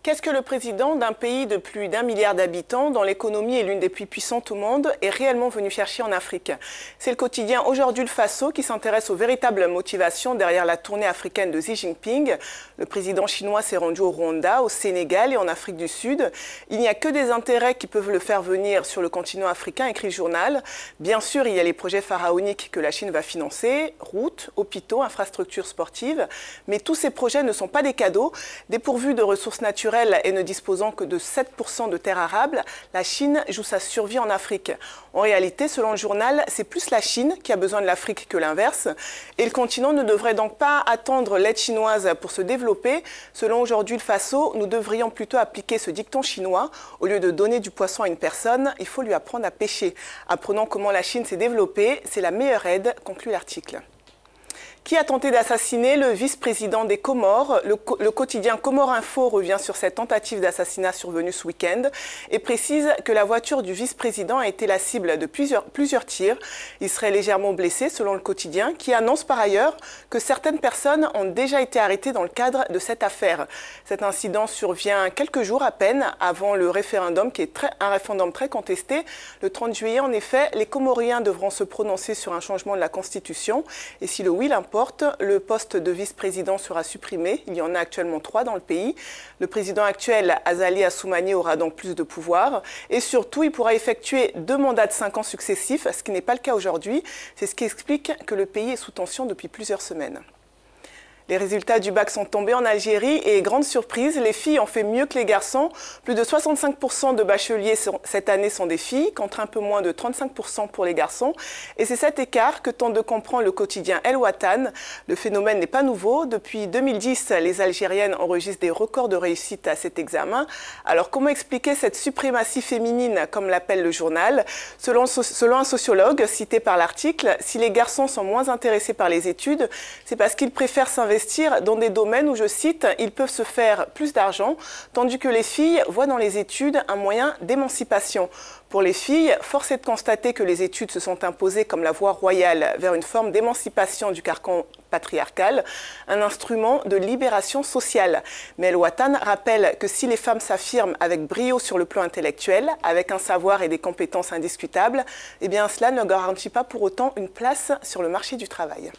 Qu'est-ce que le président d'un pays de plus d'1 milliard d'habitants, dont l'économie est l'une des plus puissantes au monde, est réellement venu chercher en Afrique? C'est le quotidien Aujourd'hui le Faso qui s'intéresse aux véritables motivations derrière la tournée africaine de Xi Jinping. Le président chinois s'est rendu au Rwanda, au Sénégal et en Afrique du Sud. Il n'y a que des intérêts qui peuvent le faire venir sur le continent africain, écrit le journal. Bien sûr, il y a les projets pharaoniques que la Chine va financer, routes, hôpitaux, infrastructures sportives. Mais tous ces projets ne sont pas des cadeaux, dépourvus de ressources naturelles et ne disposant que de 7% de terres arables, la Chine joue sa survie en Afrique. En réalité, selon le journal, c'est plus la Chine qui a besoin de l'Afrique que l'inverse. Et le continent ne devrait donc pas attendre l'aide chinoise pour se développer. Selon Aujourd'hui le Faso, nous devrions plutôt appliquer ce dicton chinois. Au lieu de donner du poisson à une personne, il faut lui apprendre à pêcher. Apprenons comment la Chine s'est développée, c'est la meilleure aide, conclut l'article. Qui a tenté d'assassiner le vice-président des Comores? Le quotidien Comores Info revient sur cette tentative d'assassinat survenue ce week-end et précise que la voiture du vice-président a été la cible de plusieurs tirs. Il serait légèrement blessé selon le quotidien, qui annonce par ailleurs que certaines personnes ont déjà été arrêtées dans le cadre de cette affaire. Cet incident survient quelques jours à peine avant le référendum, qui est un référendum très contesté. Le 30 juillet, en effet, les Comoriens devront se prononcer sur un changement de la Constitution et si le oui l'importe, le poste de vice-président sera supprimé. Il y en a actuellement 3 dans le pays. Le président actuel, Azali Assoumani, aura donc plus de pouvoir. Et surtout, il pourra effectuer 2 mandats de 5 ans successifs, ce qui n'est pas le cas aujourd'hui. C'est ce qui explique que le pays est sous tension depuis plusieurs semaines. Les résultats du bac sont tombés en Algérie et, grande surprise, les filles ont fait mieux que les garçons. Plus de 65% de bacheliers cette année sont des filles, contre un peu moins de 35% pour les garçons. Et c'est cet écart que tente de comprendre le quotidien El Watan. Le phénomène n'est pas nouveau. Depuis 2010, les Algériennes enregistrent des records de réussite à cet examen. Alors comment expliquer cette suprématie féminine, comme l'appelle le journal? Selon un sociologue cité par l'article, si les garçons sont moins intéressés par les études, c'est parce qu'ils préfèrent s'investir dans des domaines où, je cite, ils peuvent se faire plus d'argent, tandis que les filles voient dans les études un moyen d'émancipation. Pour les filles, force est de constater que les études se sont imposées comme la voie royale vers une forme d'émancipation du carcan patriarcal, un instrument de libération sociale. Mais El Watan rappelle que si les femmes s'affirment avec brio sur le plan intellectuel, avec un savoir et des compétences indiscutables, eh bien cela ne garantit pas pour autant une place sur le marché du travail.